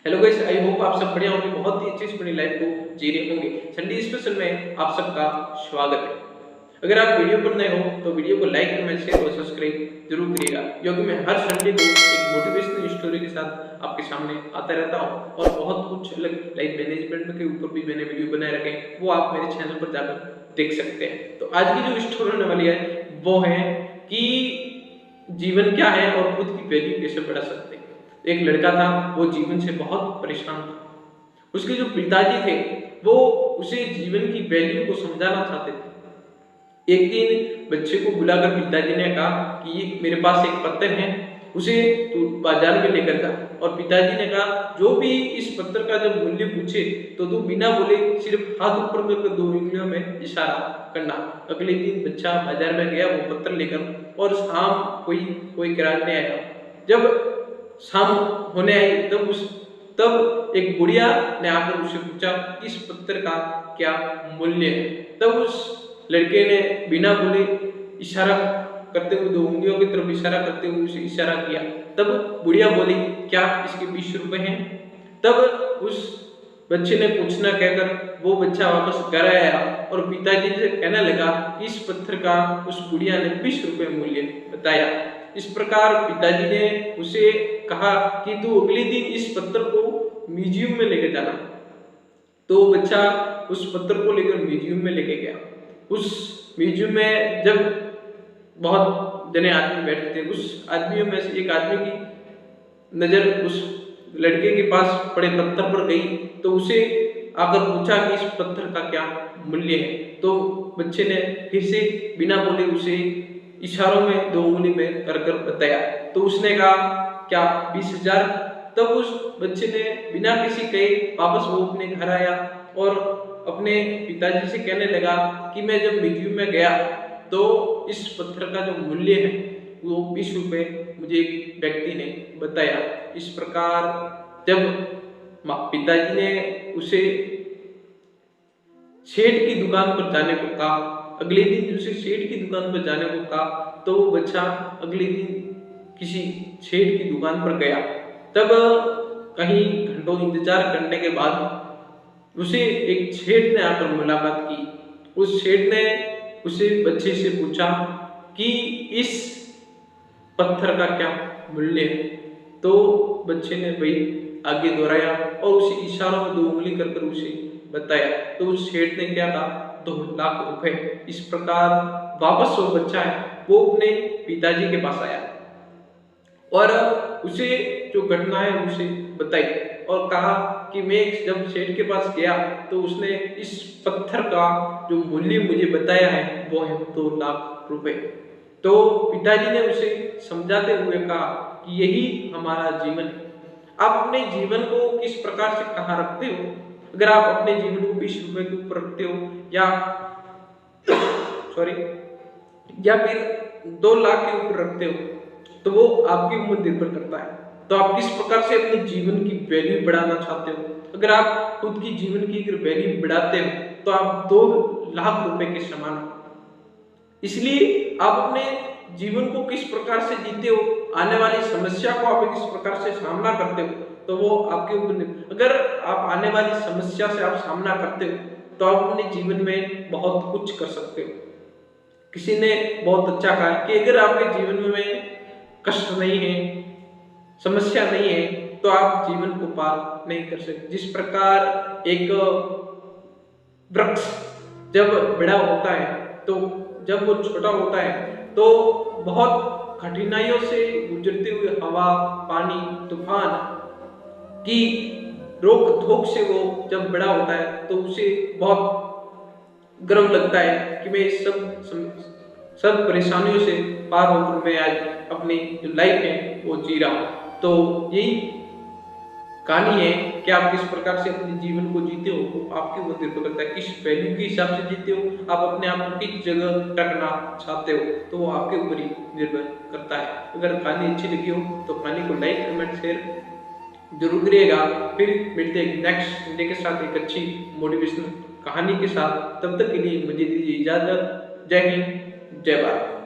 Hello guys, I hope आप सब बढ़िया होंगे, बहुत ही अच्छी से अपनी लाइफ को जी रहे होंगे। संडे स्पेशल में आप सबका स्वागत है। अगर आप वीडियो पर नए हो तो वीडियो को लाइक कमेंट शेयर और सब्सक्राइब जरूर करिएगा, क्योंकि मैं हर संडे को एक मोटिवेशनल स्टोरी के साथ आपके सामने आता रहता हूँ और बहुत कुछ अलग लाइफ मैनेजमेंट के ऊपर भी मैंने वीडियो बनाए रखे हैं, वो आप मेरे चैनल पर जाकर देख सकते हैं। तो आज की जो स्टोरी होने वाली है वो है कि जीवन क्या है और खुद की वैल्यू कैसे बढ़ा सकते हैं। एक लड़का था, वो जीवन से बहुत परेशान था। उसके जो पिताजी थे वो उसे जीवन की वैल्यू को समझाना चाहते थे। एक दिन बच्चे को बुलाकर पिताजी ने कहा कि ये मेरे पास एक पत्थर है, उसे तू बाजार में लेकर जा। और पिताजी ने कहा जो भी इस पत्थर का जब मूल्य पूछे तो तू बिना बोले सिर्फ हाथ ऊपर करके 2 उंगलियों में इशारा करना। अगले दिन बच्चा बाजार में गया वो पत्थर लेकर, और शाम कोई किराने आया। जब शाम होने आई तब एक बुढ़िया ने आकर उससे पूछा इस पत्थर का क्या मूल्य है। तब उस लड़के ने बिना बोले इशारा करते हुए 2 उंगलियों की तरफ इशारा करते हुए उसे इशारा किया। तब बुढ़िया बोली क्या इसके 20 रुपए हैं। तब उस बच्चे ने पूछना कहकर वो बच्चा वापस घर आया और पिताजी से कहने लगा इस पत्थर का उस बुढ़िया ने 20 रुपए मूल्य बताया। इस प्रकार पिताजी ने उसे कहा कि तू अगले दिन इस पत्थर को म्यूजियम में लेके जाना। तो बच्चा उस पत्थर को लेकर म्यूजियम में लेके गया। उस म्यूजियम में जब बहुत जने आदमी बैठे थे, उस आदमियों में से एक आदमी की नजर उस लड़के के पास पड़े पत्थर पर गई, तो उसे आकर पूछा कि इस पत्थर का क्या मूल्य है। तो बच्चे ने फिर से बिना बोले उसे इशारों में 2 उंगली में कर कर बताया। तो उसने कहा क्या 20,000। तब उस बच्चे ने बिना किसी कहे वापस वो अपने घर आया और अपने पिताजी से कहने लगा कि मैं जब म्यूजियम में गया तो इस पत्थर का जो मूल्य है वो 20 रुपए मुझे एक व्यक्ति ने बताया। इस प्रकार जब पिताजी ने उसे सेठ की दुकान पर जाने को कहा, अगले दिन उसे सेठ की दुकान पर जाने को कहा, तो वो बच्चा अगले दिन किसी सेठ की दुकान पर गया। तब कहीं घंटों इंतजार करने के बाद उसे एक सेठ ने आकर मुलाकात की। उस सेठ ने उसे बच्चे से पूछा कि इस पत्थर का क्या मूल्य है। तो बच्चे ने वही आगे दोहराया और उसे इशारों में 2 उंगली कर कर उसे बताया। तो उस सेठ ने क्या कहा 2 लाख रुपए। इस प्रकार वापस वो बच्चा है वो अपने पिताजी के पास आया और उसे जो घटना है उसे बताई और कहा कि मैं जब सेठ के पास गया तो उसने इस पत्थर का जो मूल्य मुझे बताया है वो है 2 लाख रुपए। तो पिताजी ने उसे समझाते हुए कहा कि यही हमारा जीवन है। आप अपने जीवन को किस प्रकार से कहाँ रखते हो। अगर आप अपने जीवन को 20 रुपए के ऊपर रखते हो या फिर 2 लाख के ऊपर रखते हो तो वो आपके ऊपर निर्भर करता है। तो आप किस प्रकार से अपने जीवन की वैल्यू बढ़ाना चाहते हो। अगर आप खुद की जीवन की अगर वैल्यू बढ़ाते हो तो आप 2 लाख रुपए के समान हो। इसलिए आप अपने जीवन को किस प्रकार से जीते हो, आने वाली समस्या को आप किस प्रकार से सामना करते हो, तो वो आपके ऊपर। अगर आप आने वाली समस्या से आप सामना करते हो तो आप अपने जीवन में बहुत कुछ कर सकते हो। किसी ने बहुत अच्छा कहा कि अगर आपके जीवन में कष्ट नहीं है, समस्या नहीं है, तो आप जीवन को पार नहीं कर सकते। जिस प्रकार एक वृक्ष जब बड़ा होता है तो जब वो छोटा होता है तो बहुत कठिनाइयों से गुजरते हुए हवा, पानी, तूफान की रोक टोक से वो जब बड़ा होता है तो उसे बहुत गर्व लगता है कि मैं इस सब परेशानियों से पार होकर मैं आज अपनी जो लाइफ है वो जी रहा हूँ। तो यही कहानी है कि आप किस प्रकार से अपने जीवन को जीते हो वो आपके ऊपर निर्भर करता है। किस वैल्यू के हिसाब से जीते हो, आप अपने आप को किस जगह रखना चाहते हो, तो वो आपके ऊपर ही निर्भर करता है। अगर कहानी अच्छी लगी हो तो कहानी को लाइक कमेंट शेयर जरूर करिएगा। फिर मिलते हैं नेक्स्ट संडे के साथ एक अच्छी मोटिवेशनल कहानी के साथ। तब तक के लिए मुझे दीजिए इजाजत। जय हिंद, जय भारत।